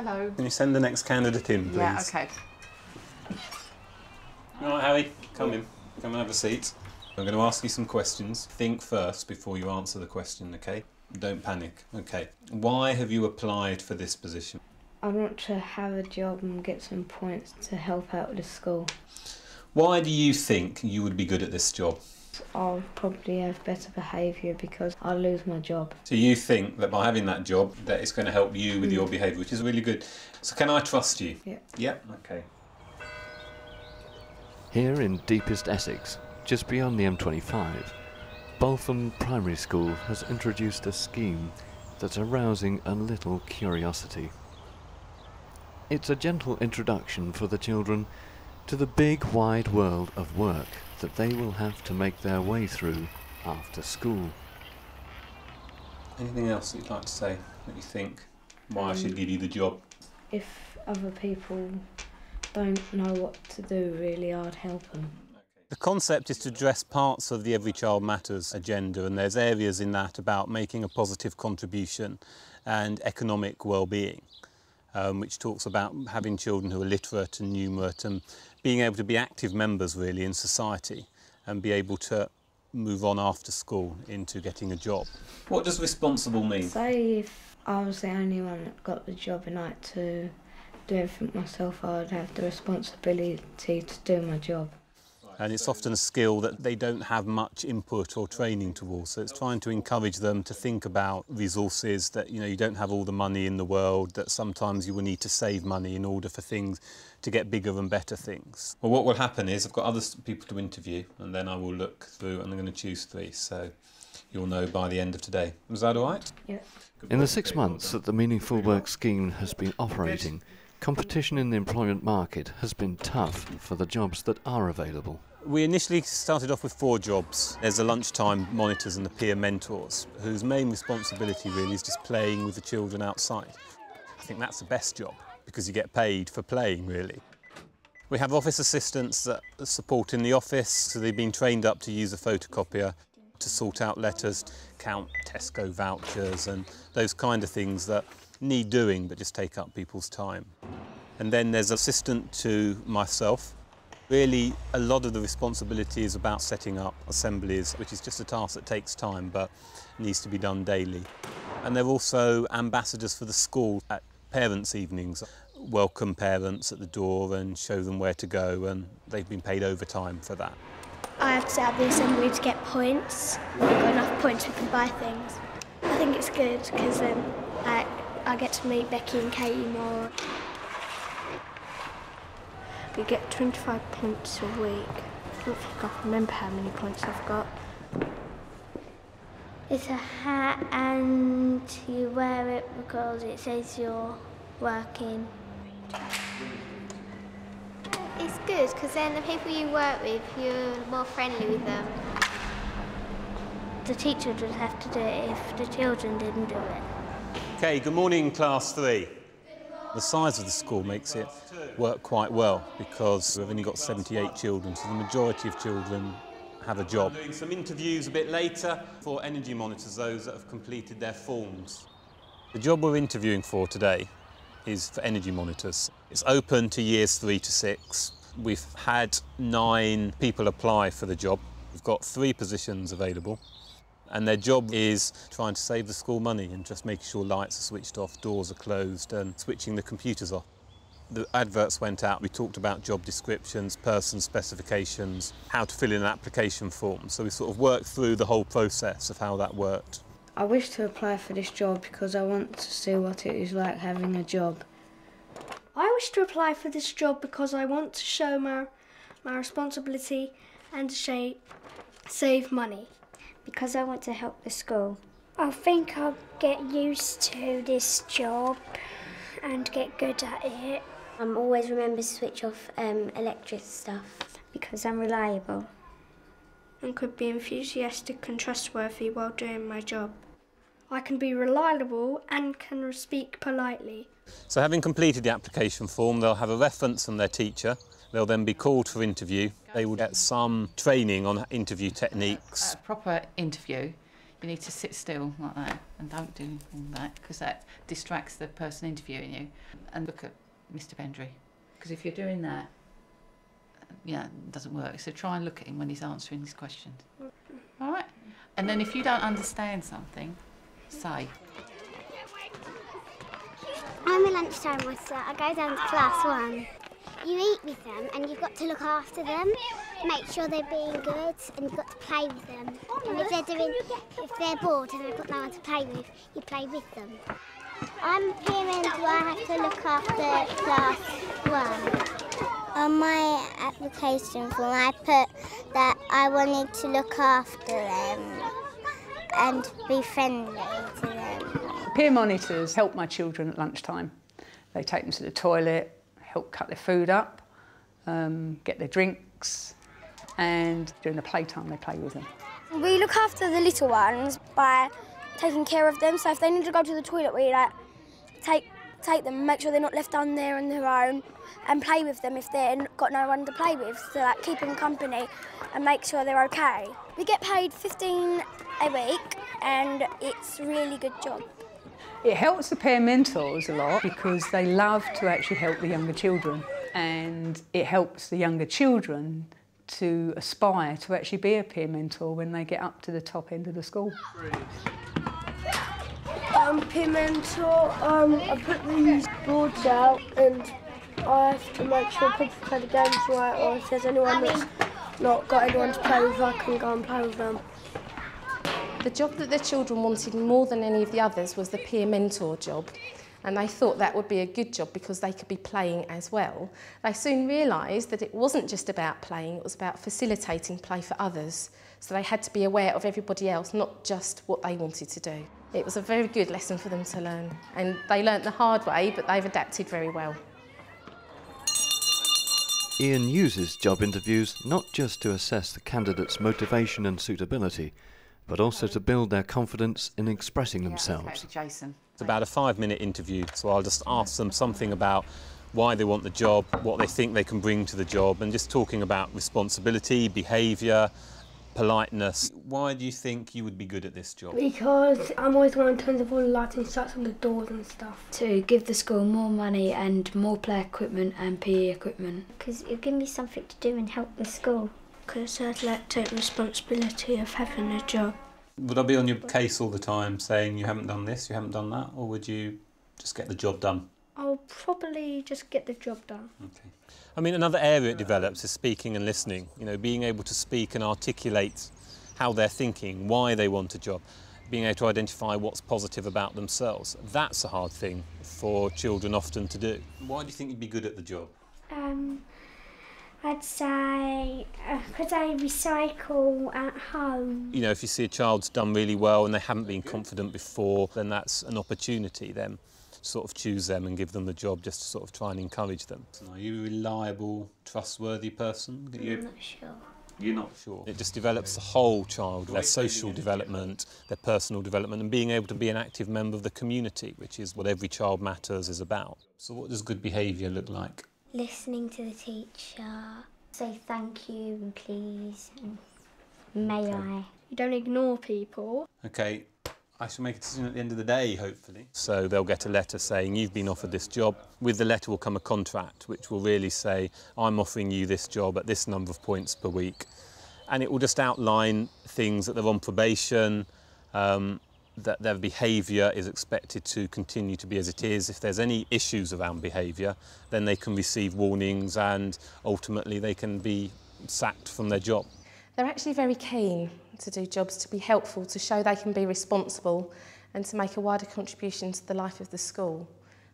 Hello. Can you send the next candidate in, please? Yeah, OK. All right, Harry, come in. Come and have a seat. I'm going to ask you some questions. Think first before you answer the question, OK? Don't panic. OK. Why have you applied for this position? I want to have a job and get some points to help out with the school. Why do you think you would be good at this job? I'll probably have better behaviour because I'll lose my job. So you think that by having that job that it's going to help you with your behaviour, which is really good. So can I trust you? Yeah. Yeah? OK. Here in deepest Essex, just beyond the M25, Boltham Primary School has introduced a scheme that's arousing a little curiosity. It's a gentle introduction for the children to the big wide world of work that they will have to make their way through after school. Anything else that you'd like to say that you think why I should give you the job? If other people don't know what to do, really, I'd help them. The concept is to address parts of the Every Child Matters agenda, and there's areas in that about making a positive contribution and economic well-being, which talks about having children who are literate and numerate and being able to be active members really in society and be able to move on after school into getting a job. What does responsible mean? Say if I was the only one that got the job and I had to do everything myself, I'd have the responsibility to do my job. And it's often a skill that they don't have much input or training towards, so it's trying to encourage them to think about resources, that you don't have all the money in the world, that sometimes you will need to save money in order for things to get bigger and better things. Well, what will happen is I've got other people to interview and then I will look through and I'm going to choose 3, so you'll know by the end of today. Was that all right? Yeah. In the 6 months that the Meaningful Work scheme has been operating, competition in the employment market has been tough for the jobs that are available. We initially started off with 4 jobs. There's the lunchtime monitors and the peer mentors, whose main responsibility really is just playing with the children outside. I think that's the best job, because you get paid for playing, really. We have office assistants that support in the office, so they've been trained up to use a photocopier to sort out letters, count Tesco vouchers and those kind of things that need doing but just take up people's time. And then there's an assistant to myself. Really, a lot of the responsibility is about setting up assemblies, which is just a task that takes time but needs to be done daily. And they're also ambassadors for the school at parents' evenings. Welcome parents at the door and show them where to go, and they've been paid overtime for that. I have to set up the assembly to get points. If we've got enough points, we can buy things. I think it's good because I get to meet Becky and Katie more. We get 25 points a week. I don't think I can remember how many points I've got. It's a hat and you wear it because it says you're working. It's good because then the people you work with, you're more friendly with them. The teacher would have to do it if the children didn't do it. OK, good morning, Class 3. The size of the school makes it work quite well because we've only got 78 children, so the majority of children have a job. Doing some interviews a bit later for energy monitors, those that have completed their forms. The job we're interviewing for today is for energy monitors. It's open to years 3 to 6. We've had 9 people apply for the job. We've got 3 positions available. And their job is trying to save the school money and just making sure lights are switched off, doors are closed and switching the computers off. The adverts went out, we talked about job descriptions, person specifications, how to fill in an application form. So we sort of worked through the whole process of how that worked. I wish to apply for this job because I want to see what it is like having a job. I wish to apply for this job because I want to show my responsibility and to save money. Because I want to help the school. I think I'll get used to this job and get good at it. I'm always remember to switch off electric stuff. Because I'm reliable. And could be enthusiastic and trustworthy while doing my job. I can be reliable and can speak politely. So having completed the application form, they'll have a reference from their teacher. They'll then be called for interview. They will get some training on interview techniques. A proper interview, You need to sit still like that and don't do all that, because that distracts the person interviewing you. And look at Mr. Pendry, because if you're doing that, yeah, it doesn't work. So try and look at him when he's answering his questions. All right? And then if you don't understand something, say. I'm a lunchtime officer. I go down to class 1. You eat with them and you've got to look after them, make sure they're being good, and you've got to play with them. And if they're bored and they've got no one to play with, you play with them. I'm a parent, so I have to look after class 1. On my application form, I put that I wanted to look after them and be friendly to them. Peer monitors help my children at lunchtime. They take them to the toilet, help cut their food up, get their drinks, and during the playtime they play with them. We look after the little ones by taking care of them, so if they need to go to the toilet, we take them, make sure they're not left down there on their own, and play with them if they've got no one to play with, so keep them company and make sure they're okay. We get paid $15 a week and it's a really good job. It helps the peer mentors a lot because they love to actually help the younger children, and it helps the younger children to aspire to actually be a peer mentor when they get up to the top end of the school. Peer mentor, I put these boards out and I have to make sure people play the games right, or if there's anyone that's not got anyone to play with, I can go and play with them. The job that the children wanted more than any of the others was the peer mentor job, and they thought that would be a good job because they could be playing as well. They soon realised that it wasn't just about playing, it was about facilitating play for others. So they had to be aware of everybody else, not just what they wanted to do. It was a very good lesson for them to learn, and they learnt the hard way, but they've adapted very well. Ian uses job interviews not just to assess the candidate's motivation and suitability, but also to build their confidence in expressing themselves. Jason. It's about a 5-minute interview, so I'll just ask them something about why they want the job, what they think they can bring to the job, and just talking about responsibility, behaviour, politeness. Why do you think you would be good at this job? Because I'm always going to turn off all the lights and shuts on the doors and stuff. To give the school more money and more play equipment and PE equipment. Because it'll give me something to do and help the school. Because I'd like to take responsibility of having a job. Would I be on your case all the time saying you haven't done this, you haven't done that, or would you just get the job done? I'll probably just get the job done. Okay. I mean, another area it develops is speaking and listening. You know, being able to speak and articulate how they're thinking, why they want a job, being able to identify what's positive about themselves. That's a hard thing for children often to do. Why do you think you'd be good at the job? I'd say because I recycle at home. You know, if you see a child's done really well and they haven't been confident before, then that's an opportunity then. Sort of choose them and give them the job just to sort of try and encourage them. Are you a reliable, trustworthy person? I'm not sure. You're not sure? It just develops the whole child, their social development, their personal development, and being able to be an active member of the community, which is what Every Child Matters is about. So what does good behaviour look like? Listening to the teacher, say thank you and please, and may I. You don't ignore people. Okay. I shall make a decision at the end of the day, hopefully. So they'll get a letter saying, you've been offered this job. With the letter will come a contract, which will really say, I'm offering you this job at this number of points per week. And it will just outline things that they're on probation, that their behaviour is expected to continue to be as it is. If there's any issues around behaviour, then they can receive warnings and ultimately they can be sacked from their job. They're actually very keen to do jobs to be helpful, to show they can be responsible and to make a wider contribution to the life of the school.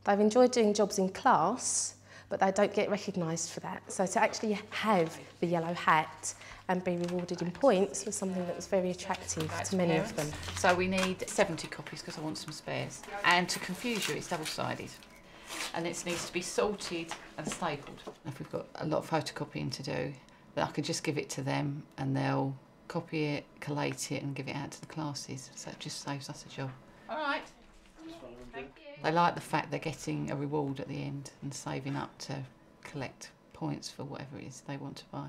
They've enjoyed doing jobs in class, but they don't get recognised for that. So to actually have the yellow hat and be rewarded in points was something that was very attractive to many of them. So we need 70 copies because I want some spares. And to confuse you, it's double-sided. And it needs to be sorted and stapled. If we've got a lot of photocopying to do, then I could just give it to them and they'll copy it, collate it and give it out to the classes. So it just saves us a job. All right. Thank you. They like the fact they're getting a reward at the end and saving up to collect points for whatever it is they want to buy.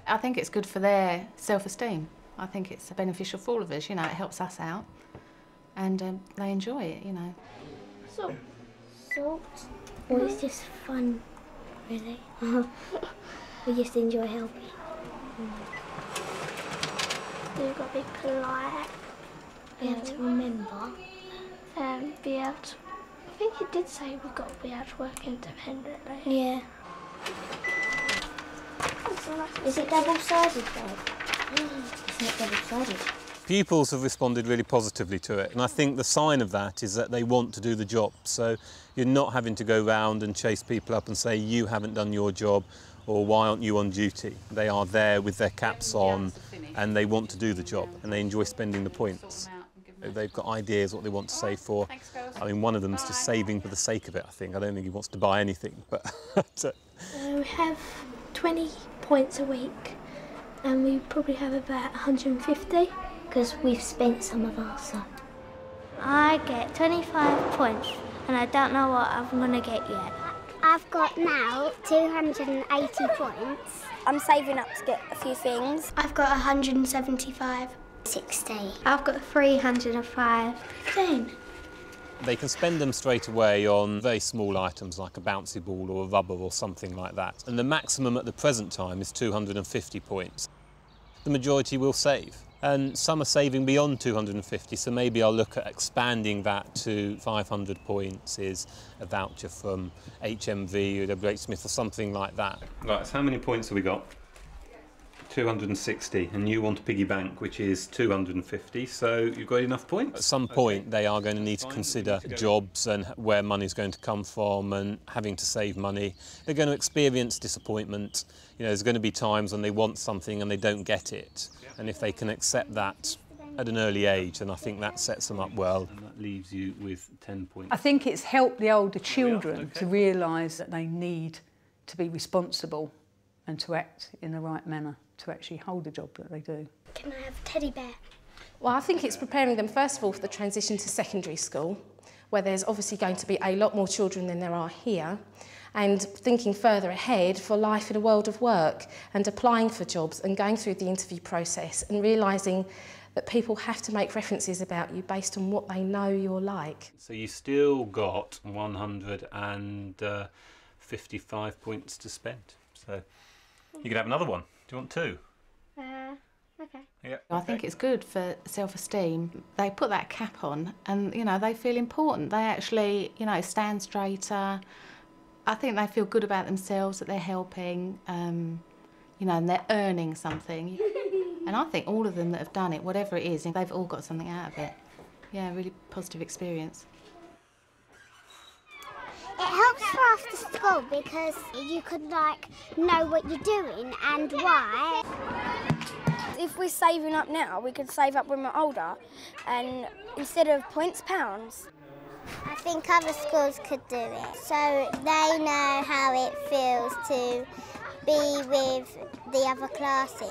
I think it's good for their self-esteem I think it's beneficial for all of us, you know, it helps us out and they enjoy it, you know. Salt. Well, it's just fun, really. We just enjoy helping. We've got to be polite. We have to remember. And be able to... I think it did say we've got to be able to work independently. Yeah. Is it double-sided though? It's not double-sided. Pupils have responded really positively to it, and I think the sign of that is that they want to do the job. So you're not having to go round and chase people up and say, you haven't done your job, or why aren't you on duty? They are there with their caps on, and they want to do the job, and they enjoy spending the points. They've got ideas what they want to save for. I mean, one of them's just saving for the sake of it, I think. I don't think he wants to buy anything, but... We have 20 points a week, and we probably have about 150. Because we've spent some of ours, so. I get 25 points, and I don't know what I'm going to get yet. I've got now 280 points. I'm saving up to get a few things. I've got 175. 60. I've got 305. 15. They can spend them straight away on very small items like a bouncy ball or a rubber or something like that. And the maximum at the present time is 250 points. The majority will save. And some are saving beyond 250, so maybe I'll look at expanding that to 500 points is a voucher from HMV or WH Smith or something like that. Right, so how many points have we got? 260, and you want a piggy bank, which is 250, so you've got enough points? At some point, they are going to need to consider jobs and where money's going to come from and having to save money. They're going to experience disappointment. You know, there's going to be times when they want something and they don't get it. And if they can accept that at an early age, then I think that sets them up well. And that leaves you with 10 points. I think it's helped the older children to realise that they need to be responsible and to act in the right manner, to actually hold the job that they do. Can I have a teddy bear? Well, I think it's preparing them, first of all, for the transition to secondary school, where there's obviously going to be a lot more children than there are here, and thinking further ahead for life in a world of work and applying for jobs and going through the interview process and realising that people have to make references about you based on what they know you're like. So you still got 155 points to spend. So you could have another one. Do you want two? Okay. Yeah. I think it's good for self-esteem. They put that cap on and, you know, they feel important. They actually, you know, stand straighter. I think they feel good about themselves, that they're helping, you know, and they're earning something. And I think all of them that have done it, whatever it is, they've all got something out of it. Yeah, really positive experience. It helps for after school because you could, like, know what you're doing and why. If we're saving up now, we could save up when we're older, and instead of points, pounds. I think other schools could do it, so they know how it feels to be with the other classes.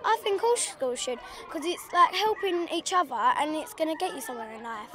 I think all schools should, because it's like helping each other and it's going to get you somewhere in life.